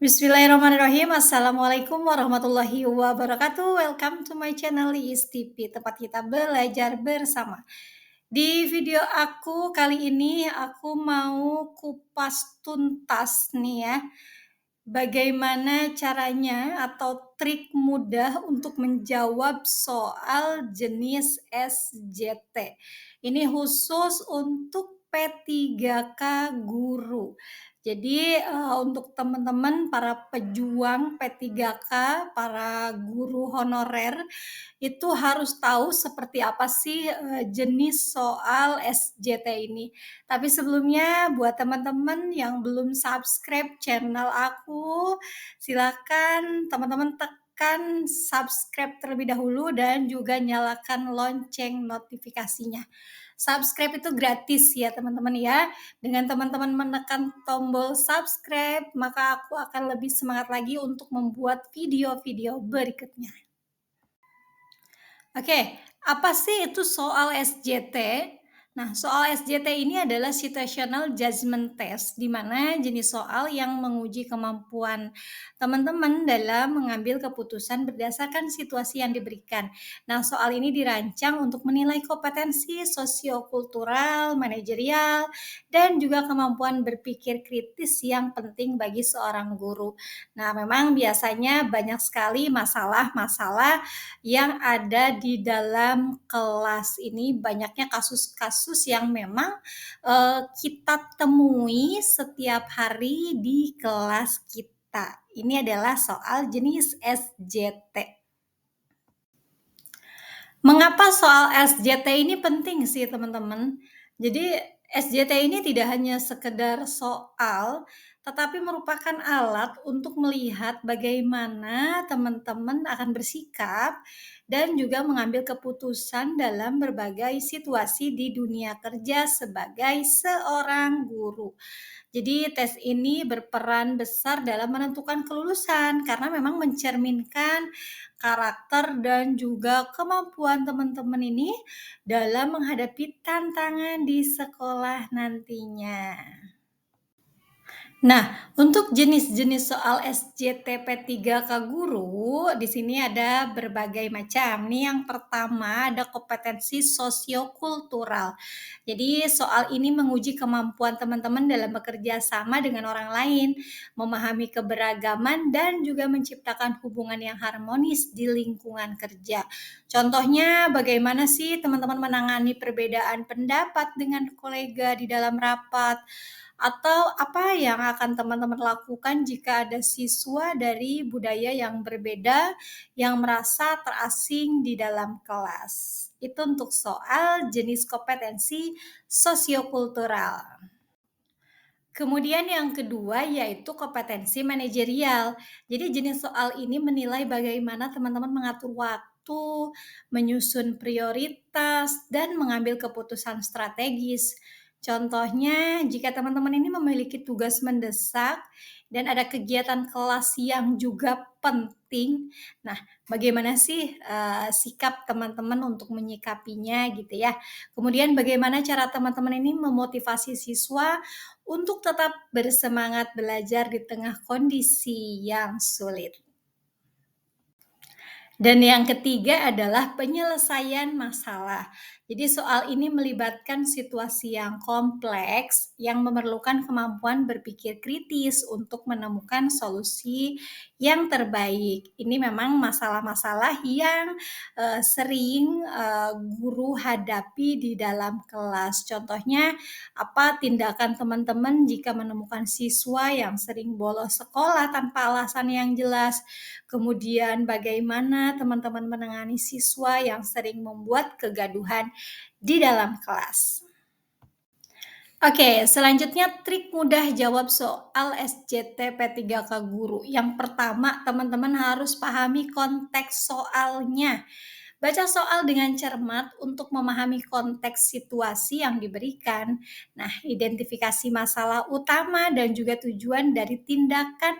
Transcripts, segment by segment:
Bismillahirrahmanirrahim. Assalamualaikum warahmatullahi wabarakatuh. Welcome to my channel Iis TV, tempat kita belajar bersama. Di video aku kali ini aku mau kupas tuntas nih ya, bagaimana caranya atau trik mudah untuk menjawab soal jenis SJT. Ini khusus untuk P3K guru. Jadi, untuk teman-teman para pejuang P3K, para guru honorer, itu harus tahu seperti apa sih, jenis soal SJT ini. Tapi sebelumnya buat teman-teman yang belum subscribe channel aku, silakan teman-teman tekan subscribe terlebih dahulu dan juga nyalakan lonceng notifikasinya. Subscribe itu gratis ya teman-teman ya. Dengan teman-teman menekan tombol subscribe, maka aku akan lebih semangat lagi untuk membuat video-video berikutnya. Oke, apa sih itu soal SJT? Nah, soal SJT ini adalah Situational Judgment Test, di mana jenis soal yang menguji kemampuan teman-teman dalam mengambil keputusan berdasarkan situasi yang diberikan. Nah, soal ini dirancang untuk menilai kompetensi sosiokultural, manajerial, dan juga kemampuan berpikir kritis yang penting bagi seorang guru. Nah, memang biasanya banyak sekali masalah-masalah yang ada di dalam kelas ini, banyaknya kasus-kasus yang memang, kita temui setiap hari di kelas kita. Ini adalah soal jenis SJT. Mengapa soal SJT ini penting sih teman-teman? Jadi SJT ini tidak hanya sekedar soal, tetapi merupakan alat untuk melihat bagaimana teman-teman akan bersikap dan juga mengambil keputusan dalam berbagai situasi di dunia kerja sebagai seorang guru. Jadi tes ini berperan besar dalam menentukan kelulusan karena memang mencerminkan karakter dan juga kemampuan teman-teman ini dalam menghadapi tantangan di sekolah nantinya. Nah, untuk jenis-jenis soal SJTP3K guru, di sini ada berbagai macam. Nih yang pertama ada kompetensi sosiokultural. Jadi soal ini menguji kemampuan teman-teman dalam bekerja sama dengan orang lain, memahami keberagaman dan juga menciptakan hubungan yang harmonis di lingkungan kerja. Contohnya bagaimana sih teman-teman menangani perbedaan pendapat dengan kolega di dalam rapat, atau apa yang akan teman-teman lakukan jika ada siswa dari budaya yang berbeda yang merasa terasing di dalam kelas? Itu untuk soal jenis kompetensi sosiokultural. Kemudian yang kedua yaitu kompetensi manajerial. Jadi jenis soal ini menilai bagaimana teman-teman mengatur waktu, menyusun prioritas, dan mengambil keputusan strategis. Contohnya, jika teman-teman ini memiliki tugas mendesak dan ada kegiatan kelas yang juga penting, nah bagaimana sih sikap teman-teman untuk menyikapinya gitu ya. Kemudian bagaimana cara teman-teman ini memotivasi siswa untuk tetap bersemangat belajar di tengah kondisi yang sulit. Dan yang ketiga adalah penyelesaian masalah. Jadi soal ini melibatkan situasi yang kompleks yang memerlukan kemampuan berpikir kritis untuk menemukan solusi yang terbaik. Ini memang masalah-masalah yang sering guru hadapi di dalam kelas. Contohnya apa tindakan teman-teman jika menemukan siswa yang sering bolos sekolah tanpa alasan yang jelas. Kemudian bagaimana teman-teman menangani siswa yang sering membuat kegaduhan di dalam kelas. Oke, selanjutnya trik mudah jawab soal SJT P3K guru. Yang pertama, teman-teman harus pahami konteks soalnya. Baca soal dengan cermat untuk memahami konteks situasi yang diberikan. Nah, identifikasi masalah utama dan juga tujuan dari tindakan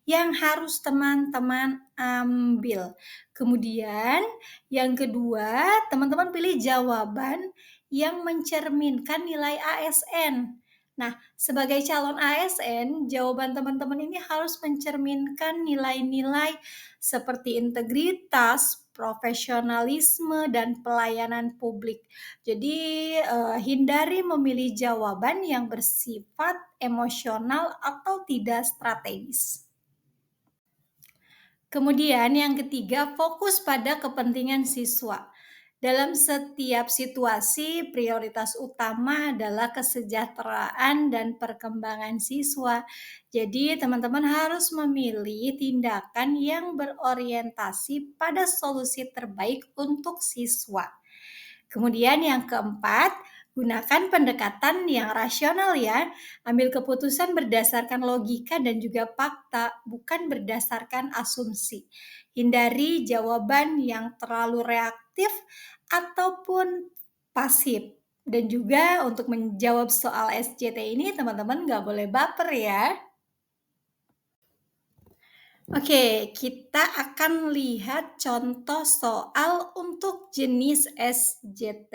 yang harus teman-teman ambil. Kemudian, yang kedua, teman-teman pilih jawaban yang mencerminkan nilai ASN. Nah, sebagai calon ASN, jawaban teman-teman ini harus mencerminkan nilai-nilai seperti integritas, profesionalisme, dan pelayanan publik. Jadi, hindari memilih jawaban yang bersifat emosional atau tidak strategis. Kemudian yang ketiga, fokus pada kepentingan siswa. Dalam setiap situasi, prioritas utama adalah kesejahteraan dan perkembangan siswa. Jadi, teman-teman harus memilih tindakan yang berorientasi pada solusi terbaik untuk siswa. Kemudian yang keempat, gunakan pendekatan yang rasional ya. Ambil keputusan berdasarkan logika dan juga fakta, bukan berdasarkan asumsi. Hindari jawaban yang terlalu reaktif ataupun pasif. Dan juga untuk menjawab soal SJT ini, teman-teman nggak boleh baper ya. Oke, kita akan lihat contoh soal untuk jenis SJT.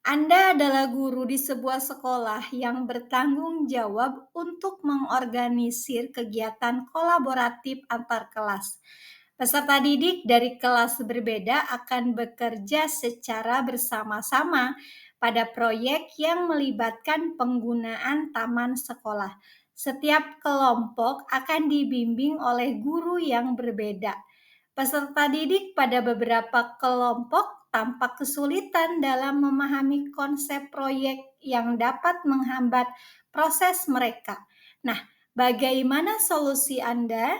Anda adalah guru di sebuah sekolah yang bertanggung jawab untuk mengorganisir kegiatan kolaboratif antar kelas. Peserta didik dari kelas berbeda akan bekerja secara bersama-sama pada proyek yang melibatkan penggunaan taman sekolah. Setiap kelompok akan dibimbing oleh guru yang berbeda. Peserta didik pada beberapa kelompok tampak kesulitan dalam memahami konsep proyek yang dapat menghambat proses mereka. Nah, bagaimana solusi Anda?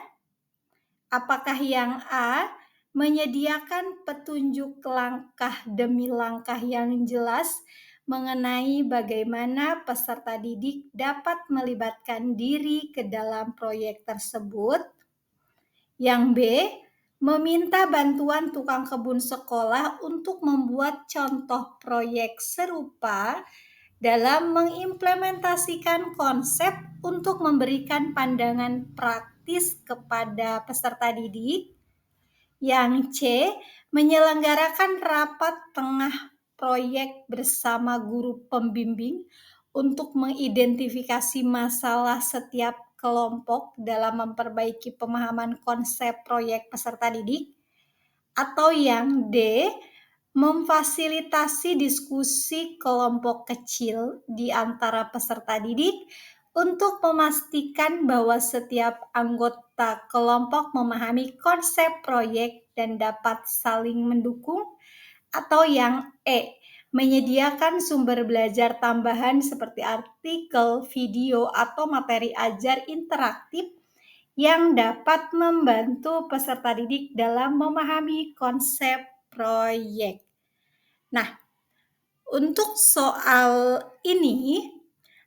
Apakah yang A, menyediakan petunjuk langkah demi langkah yang jelas mengenai bagaimana peserta didik dapat melibatkan diri ke dalam proyek tersebut? Yang B, meminta bantuan tukang kebun sekolah untuk membuat contoh proyek serupa dalam mengimplementasikan konsep untuk memberikan pandangan praktis kepada peserta didik. Yang C, menyelenggarakan rapat tengah proyek bersama guru pembimbing untuk mengidentifikasi masalah setiap kelompok dalam memperbaiki pemahaman konsep proyek peserta didik. Atau yang D, memfasilitasi diskusi kelompok kecil di antara peserta didik untuk memastikan bahwa setiap anggota kelompok memahami konsep proyek dan dapat saling mendukung. Atau yang E, menyediakan sumber belajar tambahan seperti artikel, video, atau materi ajar interaktif yang dapat membantu peserta didik dalam memahami konsep proyek. Nah, untuk soal ini,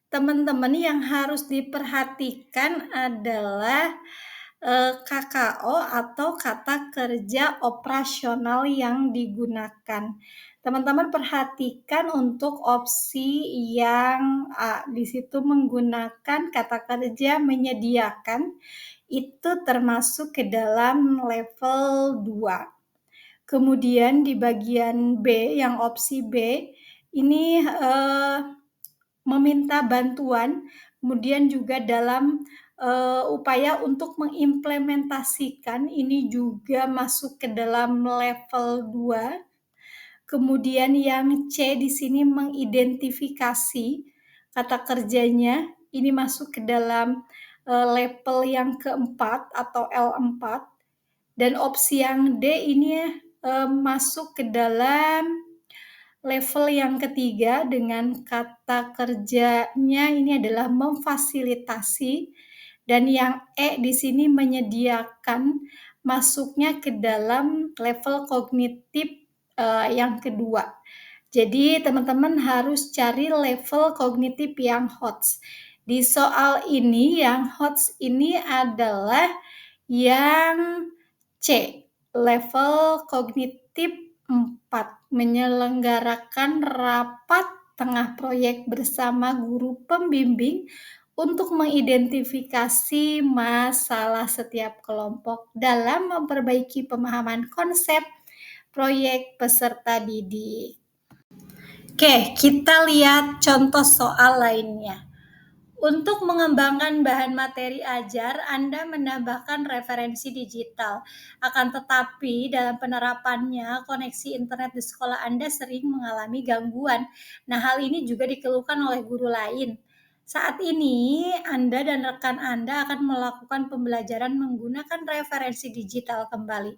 teman-teman yang harus diperhatikan adalah KKO atau kata kerja operasional yang digunakan. Teman-teman perhatikan untuk opsi yang A, di situ menggunakan kata kerja menyediakan, itu termasuk ke dalam level 2. Kemudian di bagian B, yang opsi B, ini meminta bantuan, kemudian juga dalam upaya untuk mengimplementasikan, ini juga masuk ke dalam level 2. Kemudian yang C di sini mengidentifikasi kata kerjanya, ini masuk ke dalam level yang keempat atau L4. Dan opsi yang D ini masuk ke dalam level yang ketiga dengan kata kerjanya ini adalah memfasilitasi, dan yang E di sini menyediakan, masuknya ke dalam level kognitif yang kedua. Jadi teman-teman harus cari level kognitif yang HOTS. Di soal ini yang HOTS ini adalah yang C, level kognitif 4, menyelenggarakan rapat tengah proyek bersama guru pembimbing untuk mengidentifikasi masalah setiap kelompok dalam memperbaiki pemahaman konsep proyek peserta didik. Oke, kita lihat contoh soal lainnya. Untuk mengembangkan bahan materi ajar, Anda menambahkan referensi digital. Akan tetapi, dalam penerapannya, koneksi internet di sekolah Anda sering mengalami gangguan. Nah, hal ini juga dikeluhkan oleh guru lain. Saat ini, Anda dan rekan Anda akan melakukan pembelajaran menggunakan referensi digital kembali.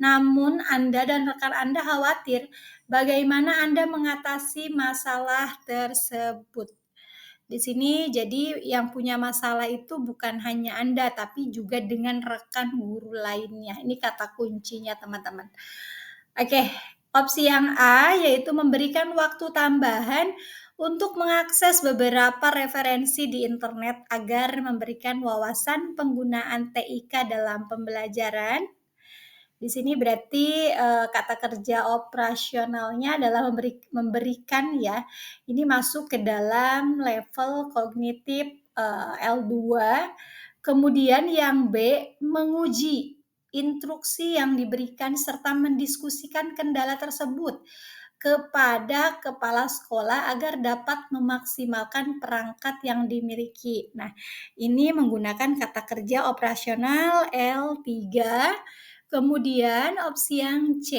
Namun, Anda dan rekan Anda khawatir bagaimana Anda mengatasi masalah tersebut. Di sini jadi yang punya masalah itu bukan hanya Anda, tapi juga dengan rekan guru lainnya. Ini kata kuncinya, teman-teman. Oke, opsi yang A yaitu memberikan waktu tambahan untuk mengakses beberapa referensi di internet agar memberikan wawasan penggunaan TIK dalam pembelajaran. Di sini berarti, kata kerja operasionalnya adalah memberikan ya, ini masuk ke dalam level kognitif, L2. Kemudian yang B, menguji instruksi yang diberikan serta mendiskusikan kendala tersebut kepada kepala sekolah agar dapat memaksimalkan perangkat yang dimiliki. Nah, ini menggunakan kata kerja operasional L3. Kemudian opsi yang C,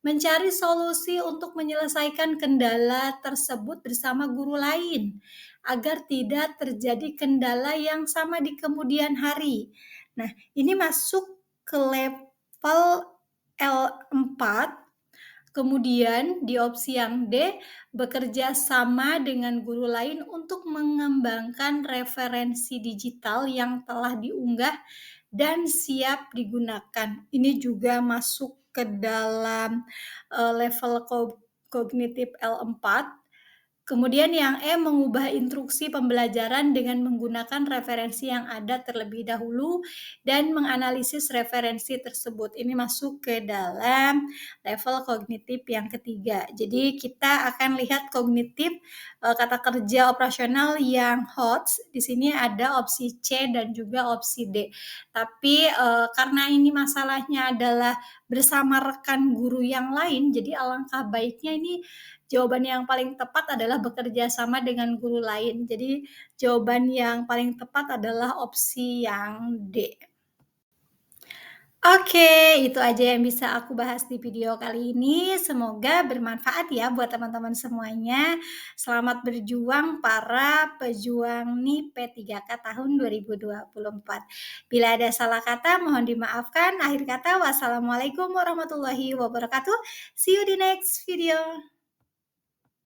mencari solusi untuk menyelesaikan kendala tersebut bersama guru lain agar tidak terjadi kendala yang sama di kemudian hari. Nah, ini masuk ke level L4. Kemudian di opsi yang D, bekerja sama dengan guru lain untuk mengembangkan referensi digital yang telah diunggah dan siap digunakan. Ini juga masuk ke dalam level kognitif L4. Kemudian yang E, mengubah instruksi pembelajaran dengan menggunakan referensi yang ada terlebih dahulu dan menganalisis referensi tersebut. Ini masuk ke dalam level kognitif yang ketiga. Jadi kita akan lihat kognitif kata kerja operasional yang HOTS. Di sini ada opsi C dan juga opsi D. Tapi karena ini masalahnya adalah bersama rekan guru yang lain, jadi alangkah baiknya ini jawaban yang paling tepat adalah bekerja sama dengan guru lain. Jadi jawaban yang paling tepat adalah opsi yang D. Oke, itu aja yang bisa aku bahas di video kali ini. Semoga bermanfaat ya buat teman-teman semuanya. Selamat berjuang para pejuang NIP P3K tahun 2024. Bila ada salah kata, mohon dimaafkan. Akhir kata, wassalamualaikum warahmatullahi wabarakatuh. See you di next video.